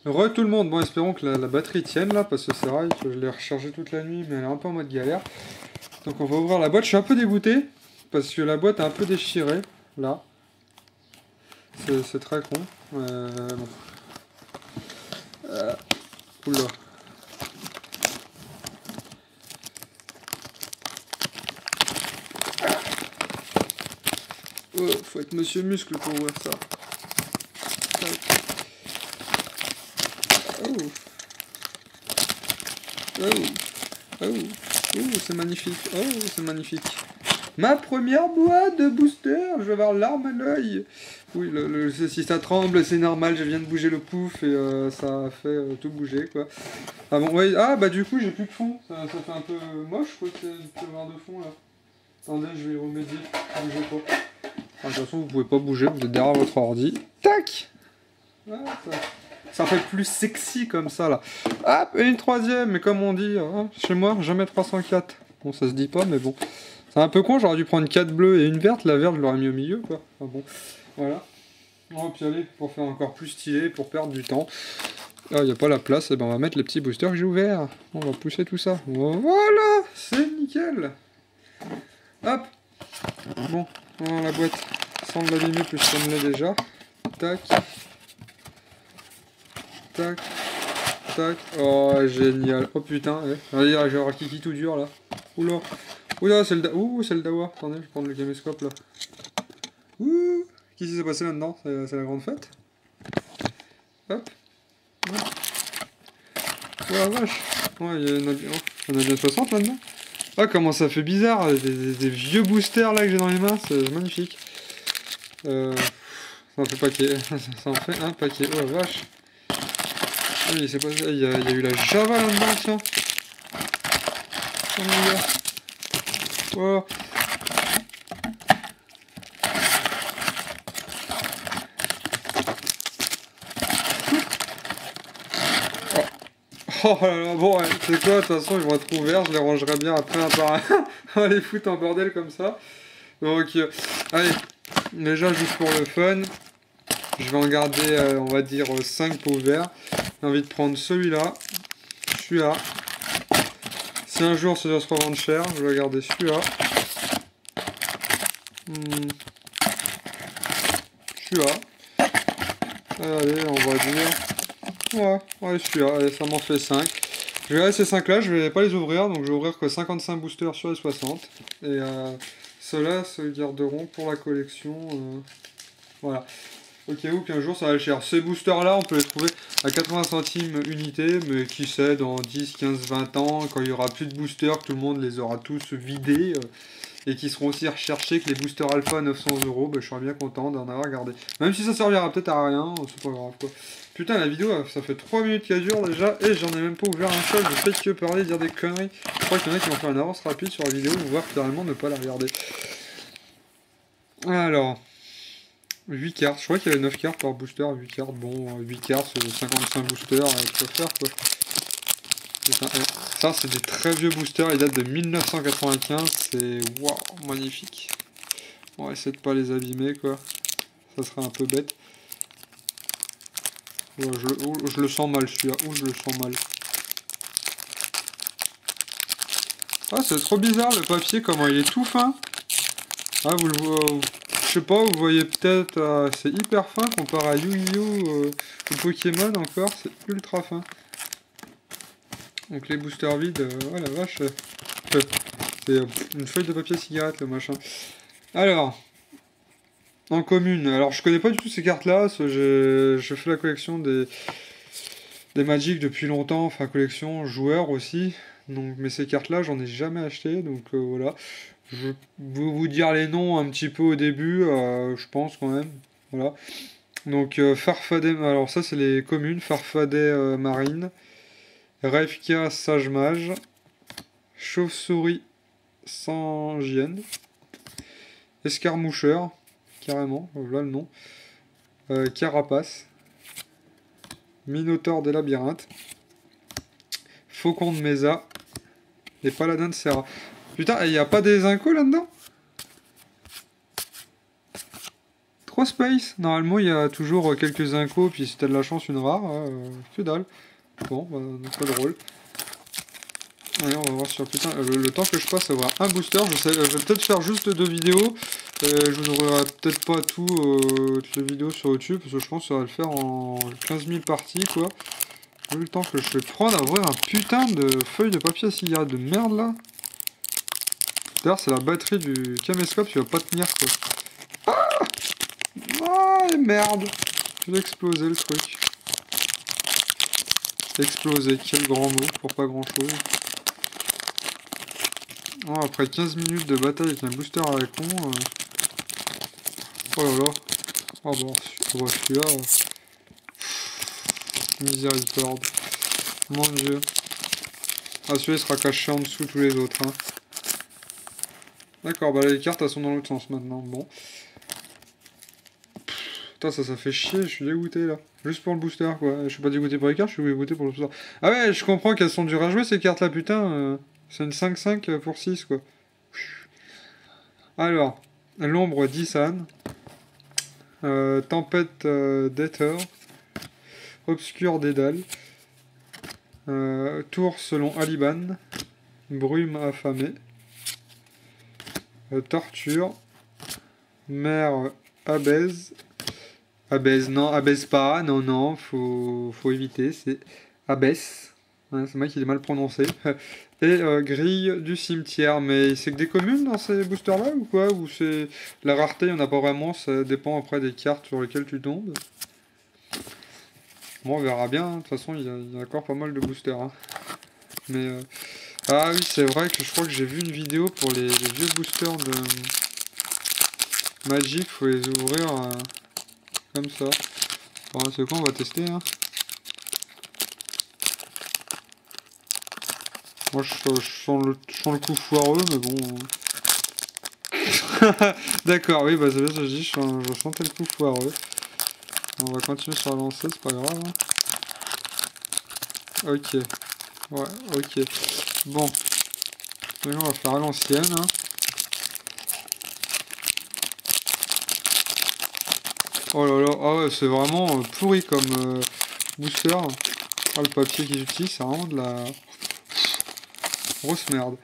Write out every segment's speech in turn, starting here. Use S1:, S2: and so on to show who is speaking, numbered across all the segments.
S1: Re tout le monde, bon espérons que la batterie tienne là, parce que c'est vrai que je l'ai rechargée toute la nuit, mais elle est un peu en mode galère. Donc on va ouvrir la boîte, je suis un peu dégoûté, parce que la boîte est un peu déchirée, là. C'est très con. Bon. Oula. Oh, faut être monsieur muscle pour ouvrir ça. Oh. Oh. Oh. Oh, c'est magnifique. Oh, c'est magnifique. Ma première boîte de booster, je vais avoir l'arme à l'œil. Oui, si ça tremble, c'est normal, je viens de bouger le pouf et ça a fait tout bouger, quoi. Ah bon, ouais, ah bah du coup, j'ai plus de fond. Ça fait un peu moche, quoi, ce noir de fond, là. Attendez, je vais y remédier. Bougez pas. Ah, de toute façon, vous pouvez pas bouger, vous êtes derrière votre ordi. Tac. Ah, ça fait plus sexy comme ça, là. Hop, et une troisième, mais comme on dit, hein, chez moi, jamais 304. Bon, ça se dit pas, mais bon. C'est un peu con, j'aurais dû prendre 4 bleues et une verte. La verte, je l'aurais mis au milieu, quoi. Enfin bon, voilà. On va puis aller pour faire encore plus stylé, pour perdre du temps. Ah, il n'y a pas la place, et ben on va mettre les petits boosters que j'ai ouverts. On va pousser tout ça. Voilà, c'est nickel. Hop. Bon, on va dans la boîte sans l'abîmer plus ça me l'est déjà. Tac. Tac. Tac. Oh, génial. Oh putain, allez, j'ai un kiki tout dur là. Oula. Oula, c'est le dawa. Attendez, je vais prendre le caméscope là. Ouh. Qu'est-ce qui s'est passé là-dedans? C'est la grande fête. Hop. Oh la vache. Ouais, il y en a bien 60 là-dedans. Ah, comment ça fait bizarre. Des vieux boosters là que j'ai dans les mains. C'est magnifique. Ça en fait paquet. Ça en fait un paquet. Oh la vache. Ah, il y a eu la Java là-dedans, tiens. Oh mon gars. Oh. Oh là là, bon, ouais, c'est quoi, de toute façon, ils vont être ouverts, je les rangerai bien après un par un. On va les foutre en bordel comme ça. Donc, allez, déjà, juste pour le fun, je vais en garder, on va dire, 5 pots ouverts. J'ai envie de prendre celui-là, celui-là. Si un jour ça doit se revendre cher, je vais garder celui-là. Celui-là. Allez, on va dire. Ouais, celui-là, allez, ça m'en fait 5. Je vais ces 5 là, je vais pas les ouvrir, donc je vais ouvrir que 55 boosters sur les 60. Et ceux-là se garderont pour la collection. Voilà. Au cas où qu'un jour ça va être cher. Ces boosters là, on peut les trouver à 80 centimes unité, mais qui sait, dans 10, 15, 20 ans, quand il y aura plus de boosters, que tout le monde les aura tous vidés. Et qui seront aussi recherchés que les boosters alpha à 900 €, bah, je serais bien content d'en avoir gardé. Même si ça servira peut-être à rien, c'est pas grave quoi. Putain, la vidéo, ça fait 3 minutes qu'elle dure déjà, et j'en ai même pas ouvert un seul, je fais que parler, dire des conneries. Je crois qu'il y en a qui vont faire une avance rapide sur la vidéo, voire finalement ne pas la regarder. Alors, 8 cartes, je crois qu'il y avait 9 cartes par booster, 8 cartes, bon, 8 cartes, 55 boosters, tu vas faire quoi. Putain, ça c'est des très vieux boosters, ils datent de 1995, c'est waouh, magnifique. On va essayer de pas les abîmer quoi, ça serait un peu bête. Ouais, je le sens mal celui-là, je le sens mal. Ah, c'est trop bizarre le papier, comment il est tout fin. Ah, vous le voyez, je sais pas, vous voyez peut-être, c'est hyper fin comparé à Yu-Gi-Oh! Ou Pokémon encore, c'est ultra fin. Donc les boosters vides, oh la vache, c'est une feuille de papier cigarette le machin. Alors, en commune, alors je connais pas du tout ces cartes là, je fais la collection des Magic depuis longtemps, enfin collection joueurs aussi, donc, mais ces cartes là j'en ai jamais acheté, donc voilà. Je vais vous dire les noms un petit peu au début, je pense quand même, voilà. Donc Farfadet, alors ça c'est les communes, Farfadet Marine, Revka Sage Mage, Chauve-souris sans hyène, Escarmoucheur, carrément, voilà le nom, Carapace, Minotaure des labyrinthes, Faucon de Mesa et Paladin de Serra. Putain, il n'y a pas des incos là-dedans? 3 space. Normalement, il y a toujours quelques incos, puis si t'as de la chance, une rare. Que dalle. Bon, bah, pas drôle. Allez, on va voir sur putain, le temps que je passe à avoir un booster. Je vais peut-être faire juste 2 vidéos. Je vous ouvrirai peut-être pas toutes les vidéos sur YouTube, parce que je pense que ça va le faire en 15 000 parties, quoi. Vu le temps que je vais prendre à ouvrir un putain de feuille de papier à cigarette de merde, là. D'ailleurs, c'est la batterie du caméscope qui va pas tenir, quoi. Ah, merde. Je vais exploser le truc. Exploser, quel grand mot pour pas grand chose. Oh, après 15 minutes de bataille avec un booster à la con. Oh là là. Oh bon, celui-là. Miséricorde. Mon dieu. Ah, celui-là il sera caché en dessous tous les autres. Hein. D'accord, bah les cartes elles sont dans l'autre sens maintenant. Bon. Putain, ça fait chier, je suis dégoûté là. Juste pour le booster quoi. Je suis pas dégoûté pour les cartes, je suis dégoûté pour le booster. Ah ouais, je comprends qu'elles sont dures à jouer ces cartes là, putain. C'est une 5-5 pour 6 quoi. Alors, l'ombre d'Isan. Tempête d'Ether. Obscur Dédale. Tour selon Aliban. Brume affamée. Torture. Mère abaise. Abaise, non, abaise pas, non, faut éviter, c'est abaisse. Ouais, c'est moi qui l'ai mal prononcé. Et grille du cimetière, mais c'est que des communes dans ces boosters-là ou quoi? Ou c'est la rareté, il n'y en a pas vraiment, ça dépend après des cartes sur lesquelles tu tombes. Bon, on verra bien, hein. De toute façon, il y a encore pas mal de boosters. Hein. Mais, ah oui, c'est vrai que je crois que j'ai vu une vidéo pour les vieux boosters de Magic, faut les ouvrir comme ça. Bon, c'est quoi, on va tester. Hein. Moi, je sens le coup foireux, mais bon... D'accord, oui, bah c'est bien ce que je dis, je sentais le coup foireux. On va continuer sur la lancée, c'est pas grave. Hein. Ok. Ouais, ok. Bon. Maintenant, on va faire à l'ancienne. Hein. Oh là là, ah ouais, c'est vraiment pourri comme booster. Ah, le papier qu'ils utilisent, c'est vraiment de la grosse merde.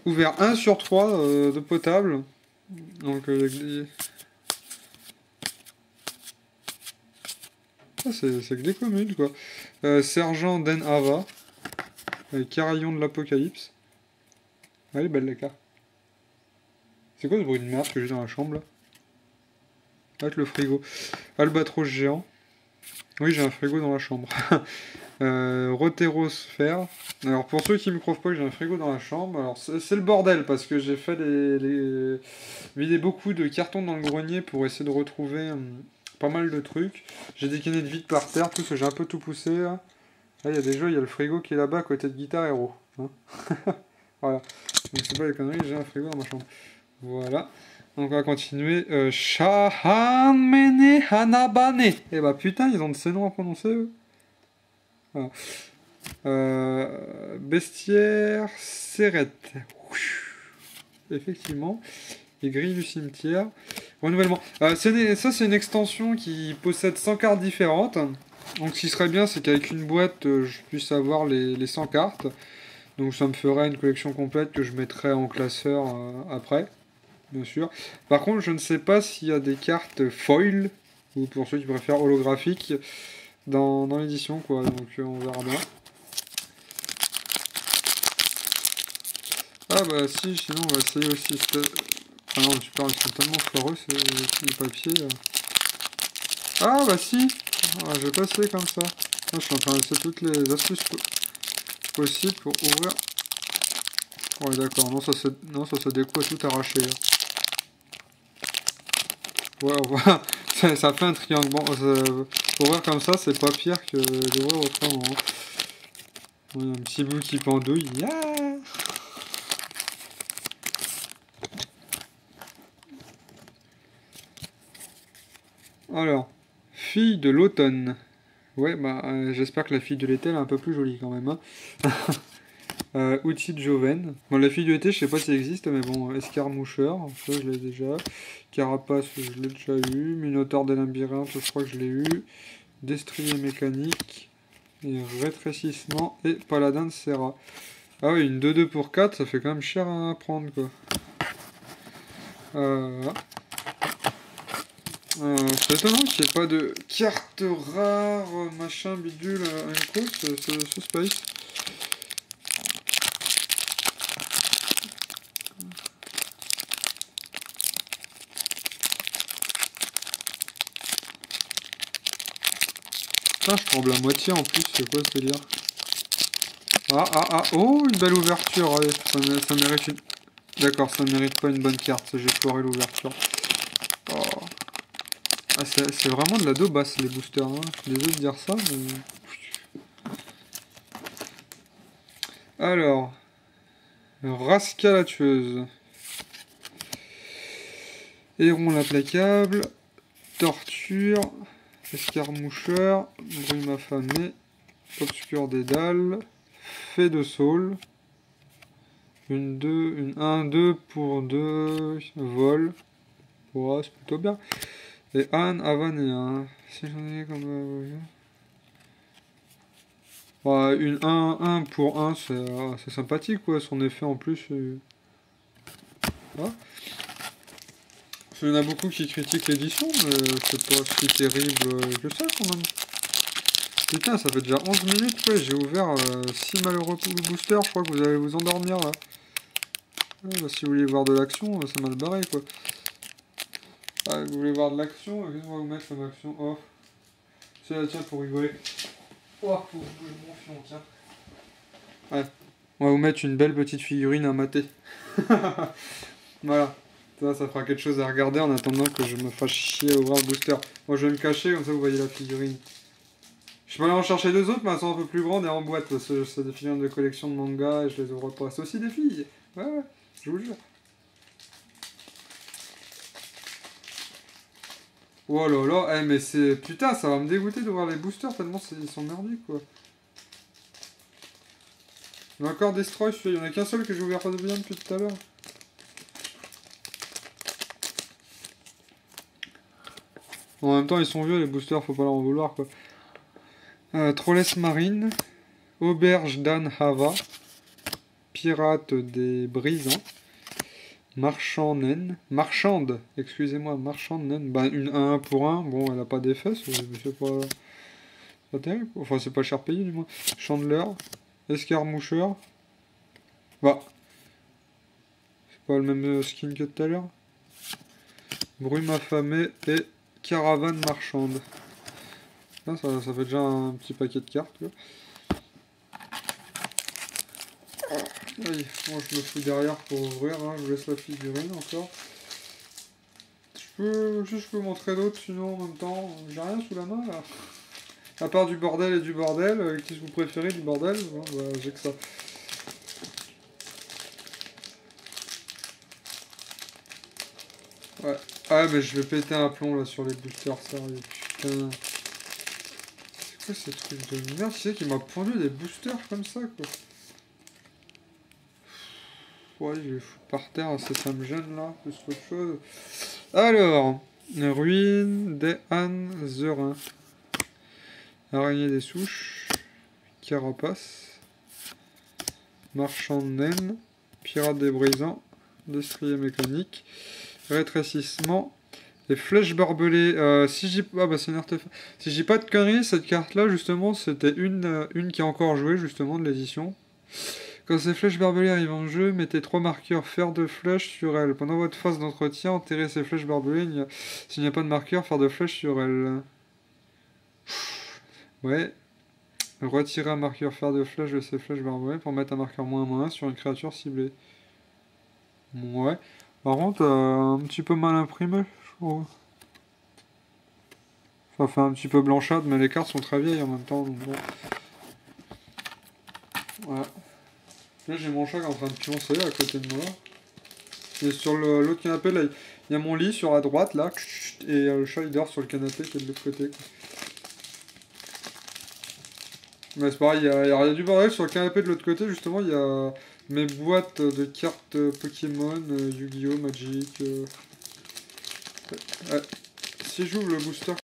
S1: Ouvert 1 sur 3 de potable. Donc, ah, c'est que des communes, quoi. Sergent Den Ava. Carillon de l'Apocalypse. Elle est belle, la carte. C'est quoi ce bruit de merde que j'ai dans la chambre, là? Avec le frigo. Albatros géant. Oui, j'ai un frigo dans la chambre. Rotérosphère. Alors, pour ceux qui me croient pas que j'ai un frigo dans la chambre, alors c'est le bordel, parce que j'ai fait vider beaucoup de cartons dans le grenier pour essayer de retrouver pas mal de trucs. J'ai des canettes vides par terre, tout ce j'ai un peu tout poussé, là. Là, il y a des jeux, il y a le frigo qui est là-bas, à côté de Guitar Hero. Hein. Voilà. Donc, c'est pas les conneries, j'ai un frigo dans ma chambre. Voilà. Donc on va continuer. Shahamene Hanabane. Eh bah putain, ils ont de ces noms à prononcer eux. Voilà. Bestiaire Serrette. Effectivement. Les grilles du cimetière. Renouvellement. Ça c'est une extension qui possède 100 cartes différentes. Donc ce qui serait bien c'est qu'avec une boîte je puisse avoir les 100 cartes. Donc ça me ferait une collection complète que je mettrais en classeur après. Bien sûr. Par contre, je ne sais pas s'il y a des cartes foil, ou pour ceux qui préfèrent holographiques, dans l'édition, quoi. Donc, on verra bien. Ah bah si, sinon on va essayer aussi... Ah non, super, ils sont tellement foireux, ces papiers. Ah bah si. Ah, je vais passer comme ça. Là, je suis en train d'essayer toutes les astuces possibles pour ouvrir... Ouais d'accord, non ça se découe à tout arracher. Là. Ouais, on voit, ça fait un triangle. Bon, ouvrir comme ça, c'est pas pire que d'ouvrir autrement. Il y a un petit bout qui pendouille. Yeah. Alors, fille de l'automne. Ouais, bah, j'espère que la fille de l'été, elle est un peu plus jolie quand même. Hein. Outil de Joven. Bon, la fille du été, je sais pas si ça existe, mais bon, escarmoucheur, ça je l'ai déjà. Carapace, je l'ai déjà eu. Minotaure des labyrinthes, je crois que je l'ai eu. Destrier mécanique. Et rétrécissement. Et paladin de Serra. Ah oui, une 2-2 pour 4, ça fait quand même cher à prendre, quoi. Voilà. C'est étonnant qu'il n'y ait pas de carte rare, machin, bidule, Unco, ce Space. Putain, je tremble à moitié en plus, c'est quoi ce délire? Oh, une belle ouverture, allez, ça mérite une... D'accord, ça mérite pas une bonne carte, j'ai foiré l'ouverture. Oh. Ah, c'est vraiment de la daubasse les boosters, hein. Je suis désolé de dire ça, mais... Alors... Rasca la tueuse. Héron l'implacable. Torture. Escarmoucheur. Brume affamé. Obscur des dalles. Fée de Saule. Une 1-2 pour 2. Vol. Oh, c'est plutôt bien. Et Anne Avanéen. Si j'en ai comme... Ouais, une 1 pour 1, c'est sympathique, quoi. Son effet en plus... Ouais. Il y en a beaucoup qui critiquent l'édition, mais c'est pas si terrible que ça, quand même. Putain, ça fait déjà 11 minutes, ouais, j'ai ouvert 6 malheureux boosters, je crois que vous allez vous endormir, là. Ouais, bah, si vous voulez voir de l'action, c'est mal barré, quoi. Ah, vous voulez voir de l'action, qu'est-ce qu'on va vous mettre comme action? Oh. Tiens, pour rigoler. Oh, faut que je bouge mon fion, tiens. Ouais. On va vous mettre une belle petite figurine à mater. Voilà. Ça fera quelque chose à regarder en attendant que je me fasse chier à ouvrir le booster. Moi je vais me cacher, comme ça vous voyez la figurine. Je peux aller en chercher deux autres, mais elles sont un peu plus grandes et en boîte. C'est des figurines de collection de manga et je les ouvre pas. C'est aussi des filles. Ouais, je vous jure. Oh là là, mais c'est... Putain, ça va me dégoûter d'ouvrir les boosters tellement ils sont merdiques, quoi. Il y a encore Destroy, il y en a qu'un seul que j'ai ouvert pas de bien depuis tout à l'heure. En même temps, ils sont vieux, les boosters, faut pas leur en vouloir, quoi. Trolless Marine, Auberge d'Anne Hava, Pirate des Brisants, Marchande, excusez-moi, Marchande naine, bah une 1 pour 1, bon, elle a pas d'effet, c'est pas terrible, enfin, c'est pas cher payé, du moins. Chandler, Escarmoucheur, bah, c'est pas le même skin que tout à l'heure. Brume affamée et Caravane marchande. Là, ça fait déjà un petit paquet de cartes. Là. Allez, moi je me fous derrière pour ouvrir. Hein. Je vous laisse la figurine encore. Je peux montrer d'autres sinon en même temps. J'ai rien sous la main là. À part du bordel et du bordel. Qu'est-ce que vous préférez du bordel? Bon, bah, j'ai que ça. Ouais. Ah mais je vais péter un plomb là sur les boosters, sérieux. Putain. C'est quoi ce truc de merde? Tu sais qu'il m'a pondu des boosters comme ça quoi. Ouais, je vais foutre par terre, ça me gêne là, plus qu'autre chose. Alors, ruine des Anzerin. Araignée des souches. Carapace. Marchand de naine. Pirate des brisants. Destrier mécanique. Rétrécissement. Et flèches barbelées. Si j'ai c'est une artefact. Si j'ai pas de conneries, cette carte là justement c'était une qui a encore joué justement de l'édition. Quand ces flèches barbelées arrivent en jeu, mettez 3 marqueurs fer de flèche sur elles. Pendant votre phase d'entretien, enterrez ces flèches barbelées. S'il n'y a pas de marqueur fer de flèche sur elles. Ouais. Retirez un marqueur fer de flèche de ces flèches barbelées pour mettre un marqueur -1 sur une créature ciblée. Ouais. Par contre, un petit peu mal imprimé, je trouve. Ça fait un petit peu blanchâtre, mais les cartes sont très vieilles en même temps. Donc bon. Ouais. Là j'ai mon chat qui est en train de pioncer à côté de moi. Et sur l'autre canapé, là, il y a mon lit sur la droite, là. Et le chat il dort sur le canapé qui est de l'autre côté. Quoi. Mais c'est pareil, il y a rien du bordel. Sur le canapé de l'autre côté, justement, il y a mes boîtes de cartes Pokémon, Yu-Gi-Oh, Magic. Ouais. Si j'ouvre le booster